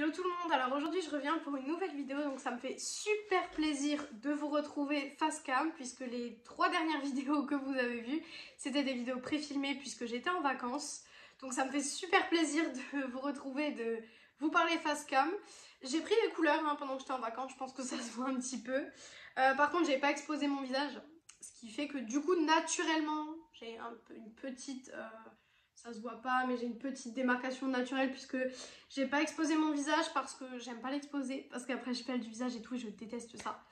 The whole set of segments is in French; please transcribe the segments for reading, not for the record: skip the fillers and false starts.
Hello tout le monde, alors aujourd'hui je reviens pour une nouvelle vidéo, donc ça me fait super plaisir de vous retrouver face cam puisque les 3 dernières vidéos que vous avez vues c'était des vidéos pré-filmées puisque j'étais en vacances, donc ça me fait super plaisir de vous retrouver, de vous parler face cam. J'ai pris les couleurs pendant que j'étais en vacances, je pense que ça se voit un petit peu. Par contre j'ai pas exposé mon visage, ce qui fait que du coup naturellement j'ai une petite... ça se voit pas, mais j'ai une petite démarcation naturelle puisque j'ai pas exposé mon visage parce que j'aime pas l'exposer, parce qu'après je pèle du visage et tout et je déteste ça.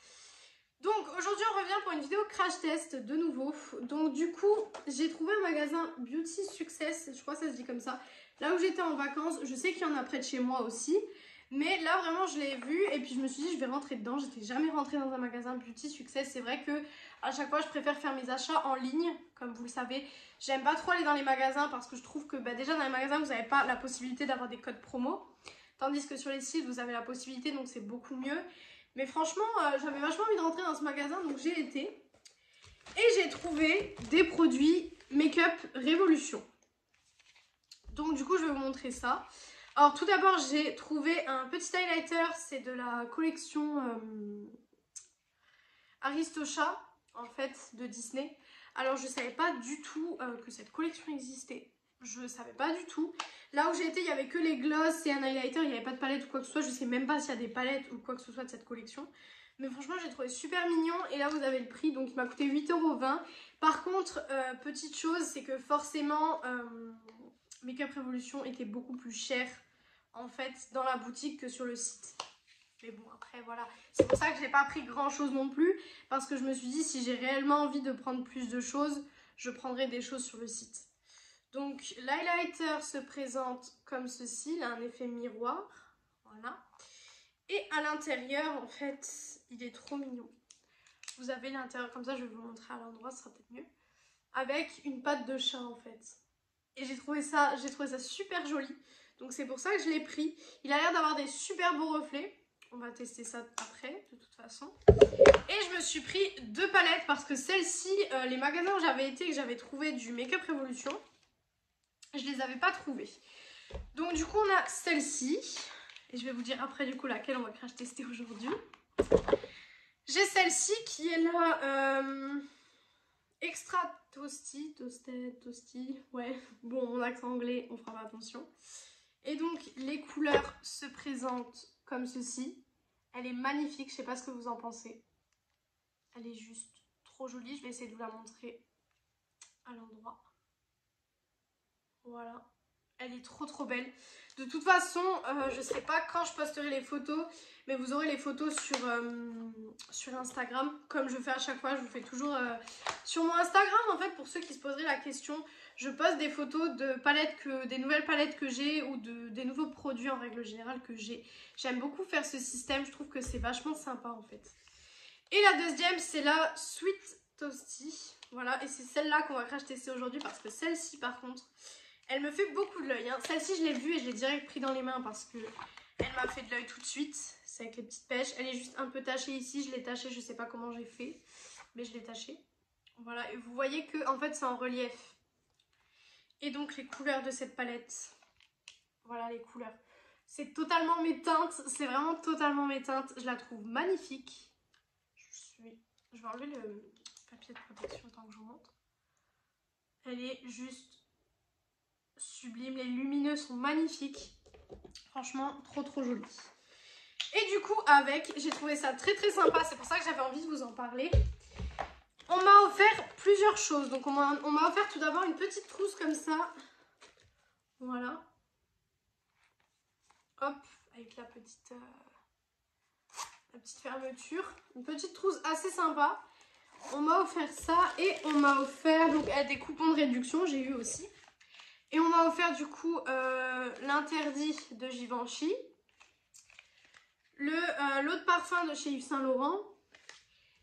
Donc aujourd'hui on revient pour une vidéo crash test de nouveau. Donc du coup j'ai trouvé un magasin Beauty Success, je crois que ça se dit comme ça, là où j'étais en vacances. Je sais qu'il y en a près de chez moi aussi, mais là vraiment je l'ai vu et puis je me suis dit je vais rentrer dedans. J'étais jamais rentrée dans un magasin Beauty Success. C'est vrai que à chaque fois je préfère faire mes achats en ligne, comme vous le savez. J'aime pas trop aller dans les magasins parce que je trouve que déjà dans les magasins vous n'avez pas la possibilité d'avoir des codes promo, tandis que sur les sites vous avez la possibilité, donc c'est beaucoup mieux. Mais franchement j'avais vachement envie de rentrer dans ce magasin, donc j'ai été et j'ai trouvé des produits Make-up Révolution. Donc du coup je vais vous montrer ça. Alors tout d'abord j'ai trouvé un petit highlighter, c'est de la collection Aristocha en fait de Disney. Alors je savais pas du tout que cette collection existait, je savais pas du tout. Là où j'ai été il y avait que les gloss et un highlighter, il n'y avait pas de palette ou quoi que ce soit. Je sais même pas s'il y a des palettes ou quoi que ce soit de cette collection. Mais franchement j'ai trouvé super mignon et là vous avez le prix, donc il m'a coûté 8,20 €. Par contre petite chose, c'est que forcément Make-up Révolution était beaucoup plus cher en fait dans la boutique que sur le site. Mais bon après voilà, c'est pour ça que j'ai pas pris grand chose non plus, parce que je me suis dit si j'ai réellement envie de prendre plus de choses, je prendrai des choses sur le site. Donc l'highlighter se présente comme ceci, il a un effet miroir, voilà. Et à l'intérieur en fait, il est trop mignon. Vous avez l'intérieur comme ça, je vais vous montrer à l'endroit, ce sera peut-être mieux. Avec une patte de chat en fait. Et j'ai trouvé ça super joli. Donc c'est pour ça que je l'ai pris. Il a l'air d'avoir des super beaux reflets. On va tester ça après, de toute façon. Et je me suis pris 2 palettes parce que celles-ci, les magasins où j'avais été, que j'avais trouvé du Make-up Révolution, je les avais pas trouvées. Donc du coup, on a celle-ci. Et je vais vous dire après du coup laquelle on va crash tester aujourd'hui. J'ai celle-ci qui est là, Extra Toasty, ouais, bon, mon accent anglais, on fera pas attention. Et donc, les couleurs se présentent comme ceci. Elle est magnifique, je sais pas ce que vous en pensez. Elle est juste trop jolie, je vais essayer de vous la montrer à l'endroit. Voilà, elle est trop belle. De toute façon, je sais pas quand je posterai les photos, mais vous aurez les photos sur Instagram, comme je fais à chaque fois. Je vous fais toujours sur mon Instagram en fait. Pour ceux qui se poseraient la question, je poste des photos de palettes, des nouvelles palettes que j'ai ou des nouveaux produits en règle générale que j'ai. J'aime beaucoup faire ce système, je trouve que c'est vachement sympa en fait. Et la deuxième, c'est la Sweet Toasty. Voilà, et c'est celle-là qu'on va crash tester aujourd'hui parce que celle-ci par contre, elle me fait beaucoup de l'œil. Celle-ci, je l'ai vue et je l'ai direct pris dans les mains parce que elle m'a fait de l'œil tout de suite. C'est avec les petites pêches. Elle est juste un peu tachée ici. Je l'ai tachée, je sais pas comment j'ai fait, mais je l'ai tachée. Voilà, et vous voyez que en fait c'est en relief. Et donc les couleurs de cette palette. Voilà les couleurs. C'est totalement mes teintes. C'est vraiment totalement mes teintes. Je la trouve magnifique. Je vais enlever le papier de protection tant que je vous montre. Elle est juste sublime, les lumineux sont magnifiques, franchement trop joli. Et du coup avec, j'ai trouvé ça très sympa, c'est pour ça que j'avais envie de vous en parler. On m'a offert plusieurs choses, donc on m'a offert tout d'abord une petite trousse comme ça, voilà, hop, avec la petite fermeture, une petite trousse assez sympa. On m'a offert ça et on m'a offert donc des coupons de réduction, j'ai eu aussi. Et on m'a offert du coup l'interdit de Givenchy, l'eau de parfum de chez Yves Saint Laurent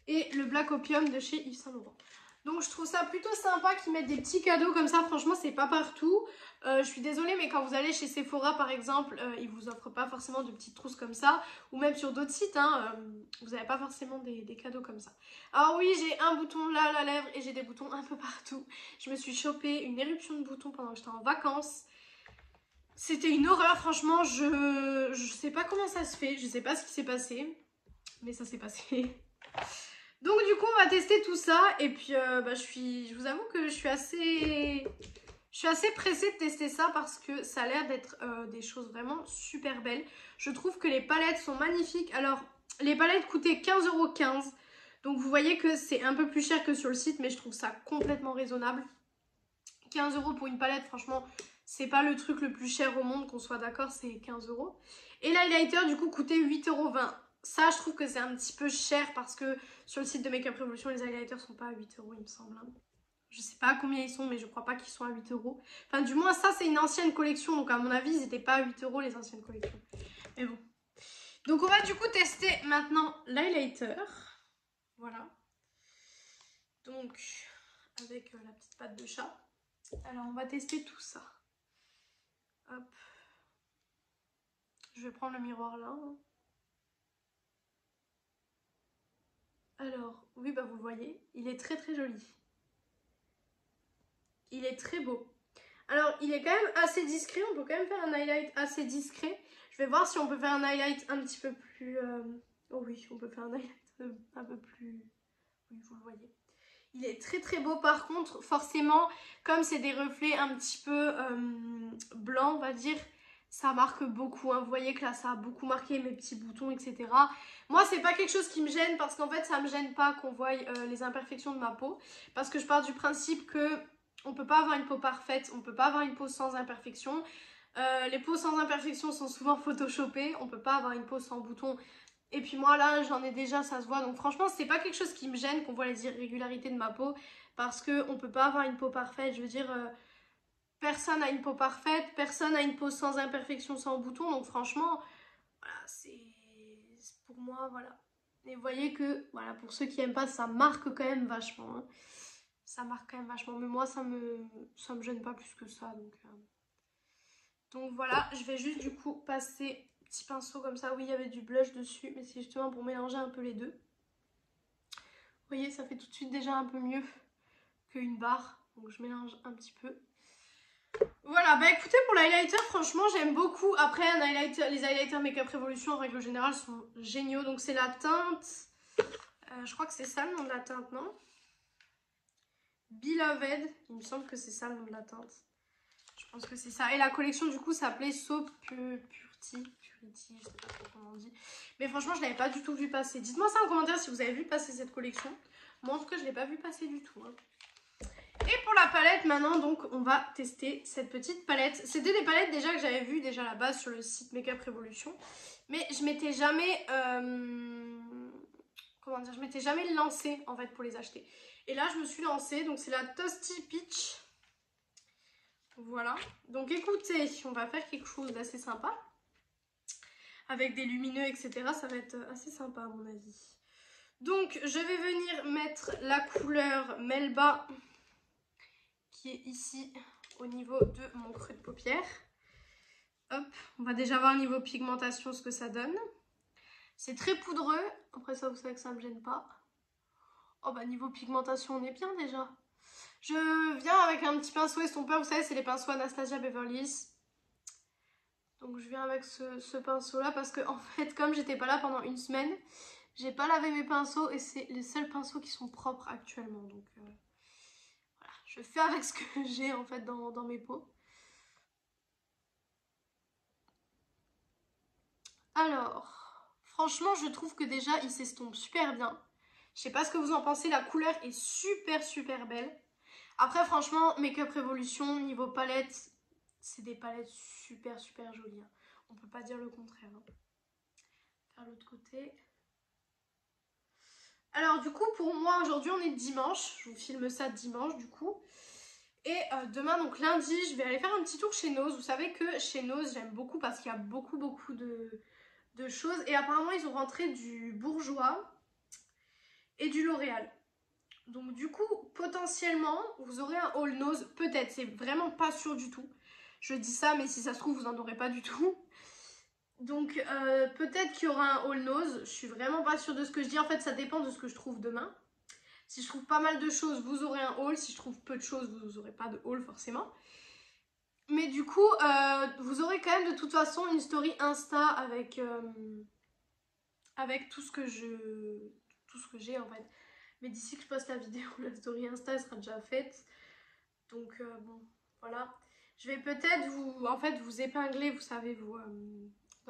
et le Black Opium de chez Yves Saint Laurent. Donc je trouve ça plutôt sympa qu'ils mettent des petits cadeaux comme ça, franchement c'est pas partout. Je suis désolée mais quand vous allez chez Sephora par exemple, ils vous offrent pas forcément de petites trousses comme ça. Ou même sur d'autres sites, vous n'avez pas forcément des cadeaux comme ça. Alors oui, j'ai un bouton là à la lèvre et j'ai des boutons un peu partout. Je me suis chopé une éruption de boutons pendant que j'étais en vacances. C'était une horreur, franchement, je sais pas comment ça se fait, je sais pas ce qui s'est passé, mais ça s'est passé. Donc du coup, on va tester tout ça, et puis je vous avoue que je suis assez pressée de tester ça parce que ça a l'air d'être des choses vraiment super belles. Je trouve que les palettes sont magnifiques. Alors, les palettes coûtaient 15,15 €, donc vous voyez que c'est un peu plus cher que sur le site, mais je trouve ça complètement raisonnable. 15 € pour une palette, franchement, c'est pas le truc le plus cher au monde, qu'on soit d'accord, c'est 15 €. Et l'highlighter, du coup, coûtait 8,20 €. Ça, je trouve que c'est un petit peu cher parce que sur le site de Make Up Revolution, les highlighters sont pas à 8 €, il me semble. Je sais pas combien ils sont, mais je crois pas qu'ils sont à 8 €. Enfin, du moins, ça, c'est une ancienne collection, donc à mon avis, ils n'étaient pas à 8 € les anciennes collections. Mais bon. Donc, on va du coup tester maintenant l'highlighter. Voilà. Donc, avec la petite patte de chat. Alors, on va tester tout ça. Hop. Je vais prendre le miroir là. Alors, oui, bah vous le voyez, il est très très joli. Il est très beau. Alors, il est quand même assez discret. On peut quand même faire un highlight assez discret. Je vais voir si on peut faire un highlight un petit peu plus... Oh oui, on peut faire un highlight un peu plus... Oui, vous le voyez. Il est très très beau. Par contre, forcément, comme c'est des reflets un petit peu blancs, on va dire, ça marque beaucoup. Hein. Vous voyez que là, ça a beaucoup marqué mes petits boutons, etc. Moi, c'est pas quelque chose qui me gêne parce qu'en fait, ça me gêne pas qu'on voie les imperfections de ma peau. Parce que je pars du principe que on peut pas avoir une peau parfaite, on peut pas avoir une peau sans imperfection. Les peaux sans imperfection sont souvent photoshopées. On peut pas avoir une peau sans boutons. Et puis moi là j'en ai déjà, ça se voit, donc franchement c'est pas quelque chose qui me gêne qu'on voit les irrégularités de ma peau parce qu'on peut pas avoir une peau parfaite, je veux dire personne n'a une peau parfaite, personne n'a une peau sans imperfection, sans bouton, donc franchement voilà c'est pour moi voilà. Et vous voyez que voilà, pour ceux qui aiment pas, ça marque quand même vachement, hein. Ça marque quand même vachement, mais moi ça me gêne pas plus que ça, donc voilà, je vais juste du coup passer petit pinceau comme ça. Oui, il y avait du blush dessus, mais c'est justement pour mélanger un peu les deux. Vous voyez, ça fait tout de suite déjà un peu mieux qu'une barre. Donc je mélange un petit peu. Voilà, bah écoutez, pour l'highlighter, franchement, j'aime beaucoup. Après, les highlighters Make Up Revolution, en règle générale, sont géniaux. Donc c'est la teinte... je crois que c'est ça le nom de la teinte, non? Beloved, il me semble que c'est ça le nom de la teinte. Je pense que c'est ça. Et la collection, du coup, s'appelait So Purity, je sais pas trop comment on dit. Mais franchement, je l'avais pas du tout vu passer. Dites-moi ça en commentaire si vous avez vu passer cette collection. Moi, en tout cas, je l'ai pas vu passer du tout. Hein. Et pour la palette, maintenant, donc, on va tester cette petite palette. C'était des palettes déjà que j'avais vues déjà à la base sur le site Make Up Revolution. Mais je m'étais jamais... comment dire, je m'étais jamais lancée, en fait, pour les acheter. Et là, je me suis lancée. Donc, c'est la Toasty Peach. Voilà, donc écoutez, on va faire quelque chose d'assez sympa. Avec des lumineux, etc. Ça va être assez sympa à mon avis. Donc je vais venir mettre la couleur Melba qui est ici au niveau de mon creux de paupière. Hop, on va déjà voir niveau pigmentation ce que ça donne. C'est très poudreux, après ça vous savez que ça ne me gêne pas. Oh bah niveau pigmentation on est bien déjà. Je viens avec un petit pinceau estompeur, vous savez c'est les pinceaux Anastasia Beverly Hills. Donc je viens avec ce pinceau là parce que en fait comme j'étais pas là pendant une semaine, j'ai pas lavé mes pinceaux et c'est les seuls pinceaux qui sont propres actuellement. Donc voilà, je fais avec ce que j'ai en fait dans mes pots. Alors, franchement je trouve que déjà il s'estompe super bien. Je sais pas ce que vous en pensez, la couleur est super belle. Après franchement, Make Up Revolution, niveau palette, c'est des palettes super jolies. Hein. On peut pas dire le contraire. Hein. Faire l'autre côté. Alors du coup, pour moi, aujourd'hui, on est dimanche. Je vous filme ça dimanche du coup. Et demain, donc lundi, je vais aller faire un petit tour chez Nose. Vous savez que chez Nose, j'aime beaucoup parce qu'il y a beaucoup de choses. Et apparemment, ils ont rentré du Bourjois et du L'Oréal. Donc du coup, potentiellement, vous aurez un haul Nose. Peut-être, c'est vraiment pas sûr du tout. Je dis ça, mais si ça se trouve, vous n'en aurez pas du tout. Donc peut-être qu'il y aura un haul Nose. Je suis vraiment pas sûre de ce que je dis. En fait, ça dépend de ce que je trouve demain. Si je trouve pas mal de choses, vous aurez un haul. Si je trouve peu de choses, vous n'aurez pas de haul forcément. Mais du coup, vous aurez quand même de toute façon une story Insta avec tout ce que j'ai en fait. Mais d'ici que je poste la vidéo, la story Insta elle sera déjà faite. Donc bon, voilà. Je vais peut-être vous épingler, vous savez, dans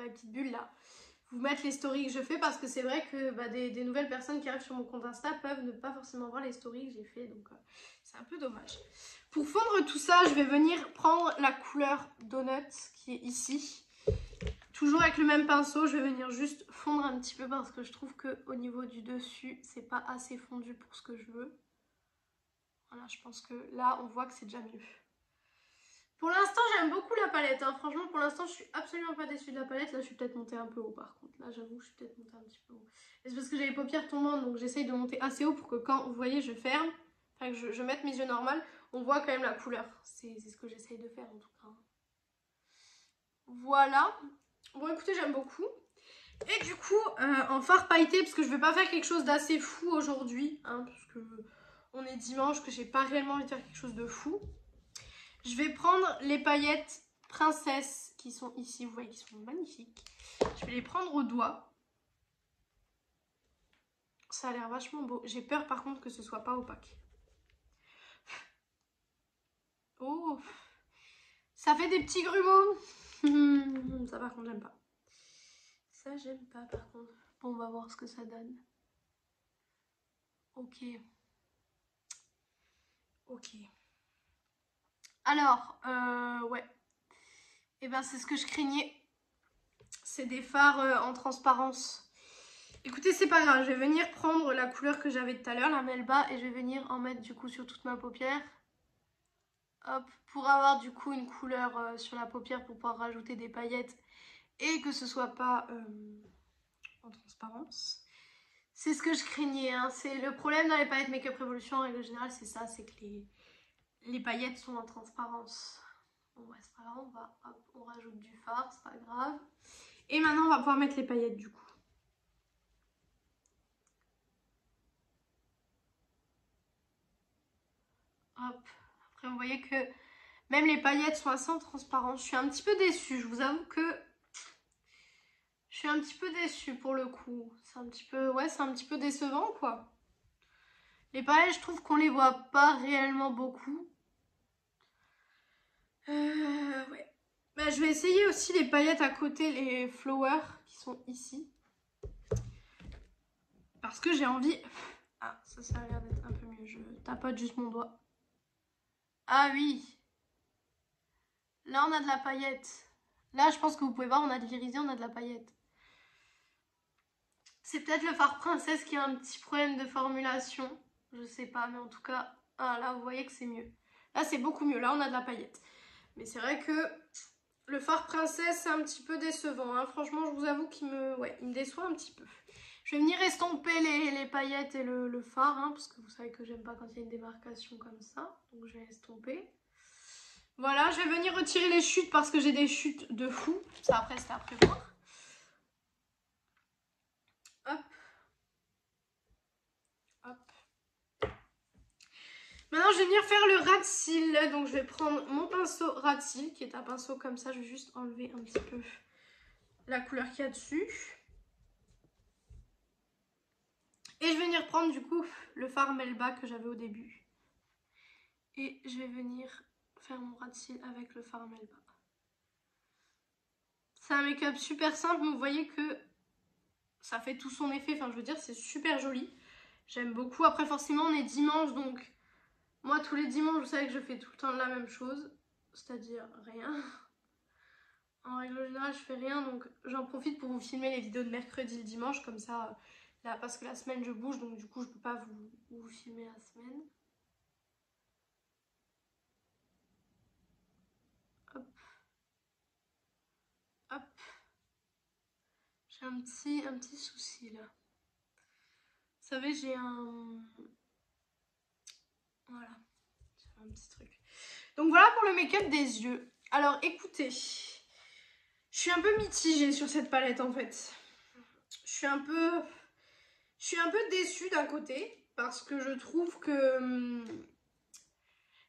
les petites bulles là. Vous mettre les stories que je fais parce que c'est vrai que des nouvelles personnes qui arrivent sur mon compte Insta peuvent ne pas forcément voir les stories que j'ai fait. Donc c'est un peu dommage. Pour fondre tout ça, je vais venir prendre la couleur Donut qui est ici. Toujours avec le même pinceau, je vais venir juste fondre un petit peu parce que je trouve qu'au niveau du dessus, c'est pas assez fondu pour ce que je veux. Voilà, je pense que là, on voit que c'est déjà mieux. Pour l'instant, j'aime beaucoup la palette. Hein. Franchement, pour l'instant, je suis absolument pas déçue de la palette. Là, je suis peut-être montée un peu haut par contre. Là, j'avoue, je suis peut-être montée un petit peu haut. Et c'est parce que j'ai les paupières tombantes, donc j'essaye de monter assez haut pour que quand, vous voyez, je ferme, enfin que je mette mes yeux normaux, on voit quand même la couleur. C'est ce que j'essaye de faire en tout cas. Voilà. Bon, écoutez, j'aime beaucoup. Et du coup, en fard pailleté, parce que je vais pas faire quelque chose d'assez fou aujourd'hui, hein, parce que on est dimanche, que j'ai pas réellement envie de faire quelque chose de fou. Je vais prendre les paillettes princesse qui sont ici, vous voyez, qui sont magnifiques. Je vais les prendre au doigt. Ça a l'air vachement beau. J'ai peur par contre que ce soit pas opaque. Oh, ça fait des petits grumeaux. Ça par contre j'aime pas. Ça j'aime pas par contre. Bon, on va voir ce que ça donne. Ok. Ok. Alors, ouais. Et ben c'est ce que je craignais. C'est des fards en transparence. Écoutez, c'est pas grave, je vais venir prendre la couleur que j'avais tout à l'heure, la Melba, et je vais venir en mettre du coup sur toute ma paupière. Hop, pour avoir du coup une couleur sur la paupière pour pouvoir rajouter des paillettes et que ce soit pas en transparence. C'est ce que je craignais, hein. C'est le problème dans les paillettes Make-up Revolution en règle générale, c'est ça, c'est que les paillettes sont en transparence. Bon ouais, c'est pas grave, on rajoute du fard, c'est pas grave. Et maintenant on va pouvoir mettre les paillettes du coup. Hop, après vous voyez que même les paillettes sont assez en transparence. Je suis un petit peu déçue, je vous avoue que je suis un petit peu déçue pour le coup. C'est un petit peu, ouais, c'est un petit peu décevant quoi. Les paillettes, je trouve qu'on les voit pas réellement beaucoup. Ouais. Bah, je vais essayer aussi les paillettes à côté, les flowers qui sont ici. Parce que j'ai envie... Ah, ça a l'air d'être un peu mieux. Je tapote juste mon doigt. Ah oui. Là, on a de la paillette. Là, je pense que vous pouvez voir, on a de l'irisé, on a de la paillette. C'est peut-être le fard princesse qui a un petit problème de formulation. Je sais pas, mais en tout cas... Ah, là, vous voyez que c'est mieux. Là, c'est beaucoup mieux. Là, on a de la paillette. Mais c'est vrai que le fard princesse, c'est un petit peu décevant. Hein. Franchement, je vous avoue qu'il me déçoit un petit peu. Je vais venir estomper les paillettes et le fard, hein, parce que vous savez que j'aime pas quand il y a une démarcation comme ça. Donc je vais estomper. Voilà, je vais venir retirer les chutes parce que j'ai des chutes de fou. Ça après, c'est à prévoir. Hop. Hop. Maintenant, je vais venir faire le ras de cils. Donc je vais prendre mon pinceau ras de cils, qui est un pinceau comme ça. Je vais juste enlever un petit peu la couleur qu'il y a dessus. Et je vais venir prendre du coup le fard Melba que j'avais au début. Et je vais venir faire mon ras de cils avec le fard Melba. C'est un make-up super simple, mais vous voyez que ça fait tout son effet. Enfin, je veux dire, c'est super joli. J'aime beaucoup. Après, forcément, on est dimanche, donc moi, tous les dimanches, vous savez que je fais tout le temps la même chose. C'est-à-dire rien. En règle générale, je fais rien, donc j'en profite pour vous filmer les vidéos de mercredi et le dimanche, comme ça, là, parce que la semaine, je bouge, donc du coup, je peux pas vous filmer la semaine. Hop. Hop. J'ai un petit souci, là. Vous savez, j'ai un... Voilà. J'ai un petit truc. Donc voilà pour le make-up des yeux. Alors, écoutez... Je suis un peu mitigée sur cette palette, en fait. Je suis un peu déçue d'un côté, parce que je trouve que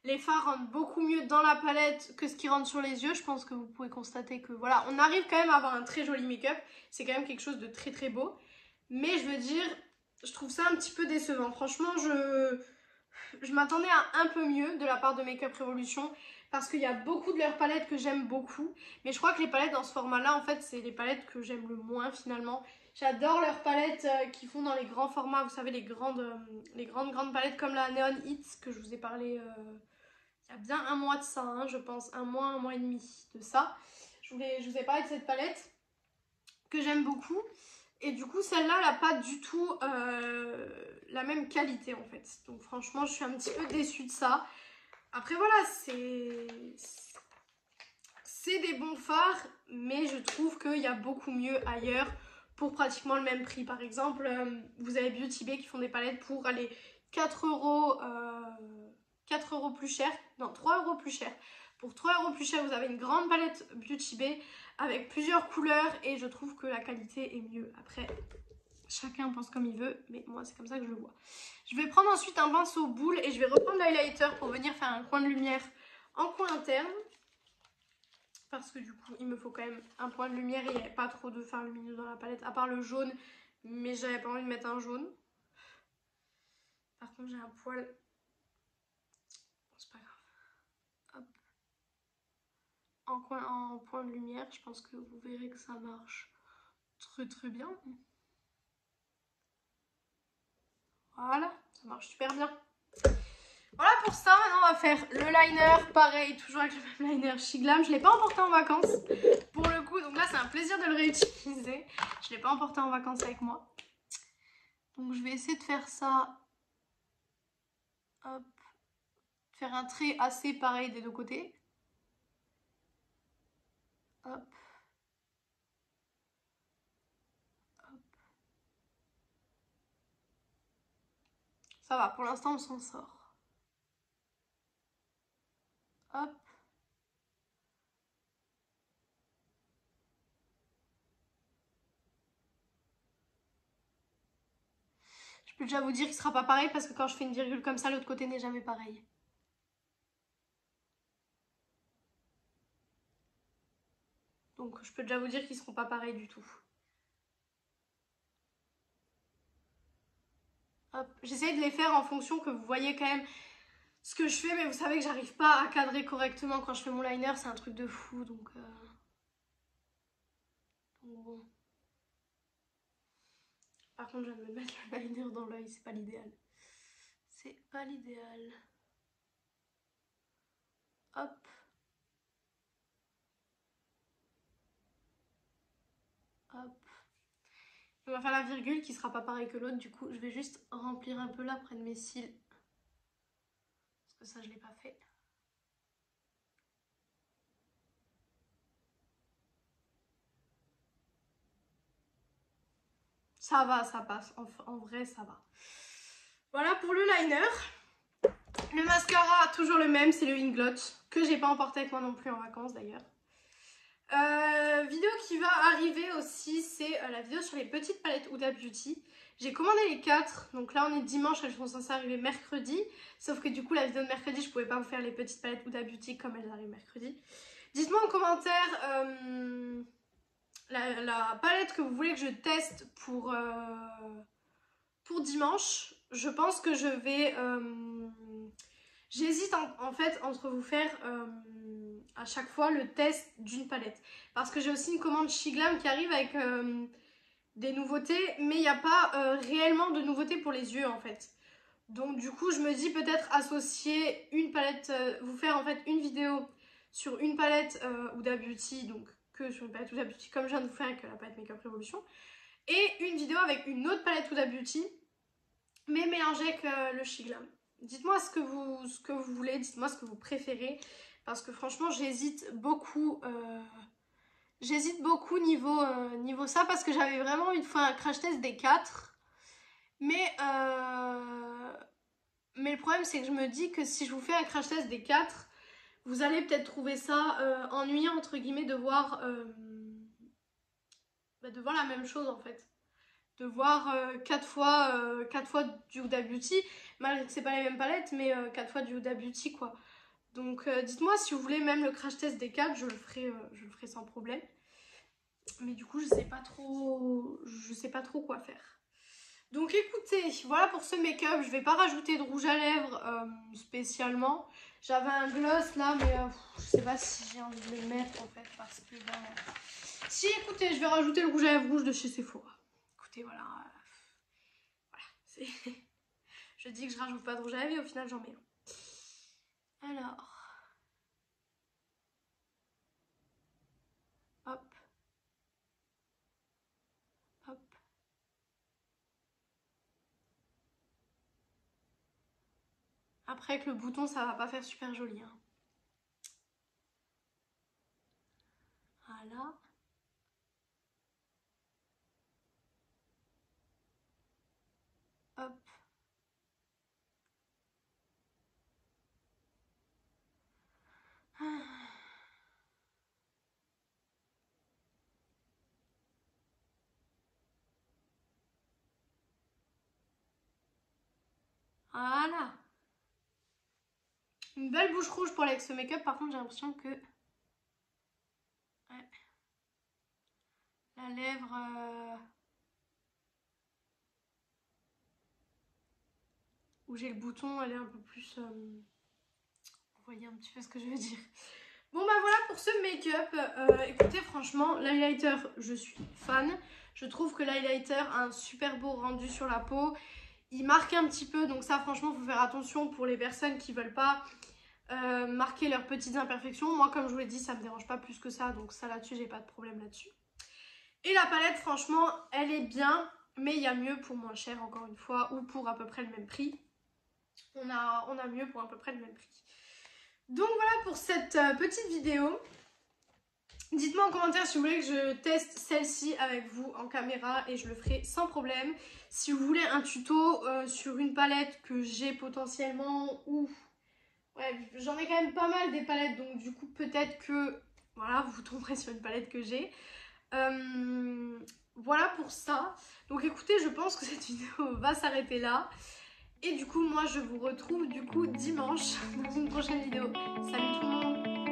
Les fards rentrent beaucoup mieux dans la palette que ce qui rentre sur les yeux. Je pense que vous pouvez constater que voilà, on arrive quand même à avoir un très joli make-up. C'est quand même quelque chose de très très beau. Mais je veux dire, je trouve ça un petit peu décevant. Franchement, je m'attendais à un peu mieux de la part de Makeup Revolution. Parce qu'il y a beaucoup de leurs palettes que j'aime beaucoup. Mais je crois que les palettes dans ce format-là, en fait, c'est les palettes que j'aime le moins finalement. J'adore leurs palettes qu'ils font dans les grands formats. Vous savez, les grandes palettes comme la Neon Hits que je vous ai parlé il y a bien un mois de ça, hein, je pense. Un mois et demi de ça. Je vous ai parlé de cette palette que j'aime beaucoup. Et du coup, celle-là, elle n'a pas du tout la même qualité en fait. Donc franchement, je suis un petit peu déçue de ça. Après voilà, c'est des bons fards, mais je trouve qu'il y a beaucoup mieux ailleurs pour pratiquement le même prix. Par exemple, vous avez Beauty Bay qui font des palettes pour aller 4 euros, 4 euros plus cher, non 3 euros plus cher. Pour 3 euros plus cher, vous avez une grande palette Beauty Bay avec plusieurs couleurs et je trouve que la qualité est mieux. Après, chacun pense comme il veut, mais moi c'est comme ça que je le vois. Je vais prendre ensuite un pinceau boule et je vais reprendre l'highlighter pour venir faire un coin de lumière en coin interne. Parce que du coup, il me faut quand même un point de lumière et il n'y avait pas trop de fard lumineux dans la palette, à part le jaune, mais j'avais pas envie de mettre un jaune. Par contre, j'ai un poil... Bon, c'est pas grave. Hop. En point de lumière, je pense que vous verrez que ça marche très très bien. Voilà, ça marche super bien. Voilà pour ça, maintenant on va faire le liner, pareil, toujours avec le même liner She Glam. Je ne l'ai pas emporté en vacances pour le coup, donc là c'est un plaisir de le réutiliser. Je ne l'ai pas emporté en vacances avec moi. Donc je vais essayer de faire ça, hop, faire un trait assez pareil des deux côtés. Hop. Hop. Ça va, pour l'instant on s'en sort. Hop. Je peux déjà vous dire qu'il sera pas pareil parce que quand je fais une virgule comme ça, l'autre côté n'est jamais pareil. Donc je peux déjà vous dire qu'ils seront pas pareils du tout. J'essaye de les faire en fonction que vous voyez quand même ce que je fais, mais vous savez que j'arrive pas à cadrer correctement quand je fais mon liner, c'est un truc de fou, donc bon. Par contre, je viens de me mettre le liner dans l'œil, c'est pas l'idéal. C'est pas l'idéal. Hop. Hop. On va faire la virgule qui sera pas pareil que l'autre, du coup je vais juste remplir un peu là près de mes cils. Parce que ça je l'ai pas fait. Ça va, ça passe, en vrai ça va. Voilà pour le liner. Le mascara, toujours le même, c'est le Inglot, que j'ai pas emporté avec moi non plus en vacances d'ailleurs. Vidéo qui va arriver aussi, c'est la vidéo sur les petites palettes Huda Beauty. J'ai commandé les 4, donc là on est dimanche, elles sont censées arriver mercredi. Sauf que du coup la vidéo de mercredi, je pouvais pas vous faire les petites palettes Huda Beauty comme elles arrivent mercredi. Dites-moi en commentaire la palette que vous voulez que je teste pour dimanche. Je pense que je vais... J'hésite en fait entre vous faire à chaque fois le test d'une palette. Parce que j'ai aussi une commande She Glam qui arrive avec des nouveautés, mais il n'y a pas réellement de nouveautés pour les yeux en fait. Donc du coup je me dis peut-être associer une palette, vous faire en fait une vidéo sur une palette Huda Beauty, donc que sur une palette Huda Beauty comme je viens de vous faire avec la palette Makeup Revolution, et une vidéo avec une autre palette Huda Beauty, mais mélangée avec le She Glam. Dites-moi ce que vous voulez, dites-moi ce que vous préférez, parce que franchement j'hésite beaucoup niveau ça, parce que j'avais vraiment envie de faire un crash test des 4, mais le problème c'est que je me dis que si je vous fais un crash test des 4, vous allez peut-être trouver ça ennuyant entre guillemets de voir la même chose en fait. De voir 4 fois du Huda Beauty, malgré que c'est pas les mêmes palettes, mais 4 fois du Huda Beauty quoi. Donc dites-moi si vous voulez même le crash test des 4, je le ferai sans problème. Mais du coup je sais pas trop quoi faire. Donc écoutez, voilà pour ce make-up. Je vais pas rajouter de rouge à lèvres spécialement. J'avais un gloss là, mais je sais pas si j'ai envie de le mettre en fait parce que si, écoutez, je vais rajouter le rouge à lèvres rouge de chez Sephora. Écoutez, voilà. Je dis que je rajoute pas de rouge à lèvres et au final j'en mets un. Alors. Hop. Hop. Après avec le bouton ça va pas faire super joli. Hein. Voilà. Hop. Voilà. Une belle bouche rouge pour aller avec ce make-up. Par contre j'ai l'impression que... Ouais. La lèvre... Où j'ai le bouton, elle est un peu plus... Vous voyez un petit peu ce que je veux dire. Bon bah voilà pour ce make-up. Écoutez franchement, l'highlighter, je suis fan. Je trouve que l'highlighter a un super beau rendu sur la peau. Il marque un petit peu, donc ça franchement il faut faire attention pour les personnes qui veulent pas marquer leurs petites imperfections. Moi comme je vous l'ai dit, ça me dérange pas plus que ça, donc ça là-dessus j'ai pas de problème là-dessus. Et la palette franchement elle est bien, mais il y a mieux pour moins cher encore une fois, ou pour à peu près le même prix. On a mieux pour à peu près le même prix. Donc voilà pour cette petite vidéo. Dites-moi en commentaire si vous voulez que je teste celle-ci avec vous en caméra et je le ferai sans problème. Si vous voulez un tuto sur une palette que j'ai potentiellement ou... Ouais, j'en ai quand même pas mal des palettes, donc du coup peut-être que voilà, vous tomberez sur une palette que j'ai. Voilà pour ça. Donc écoutez, je pense que cette vidéo va s'arrêter là. Et du coup, moi je vous retrouve du coup dimanche dans une prochaine vidéo. Salut tout le monde!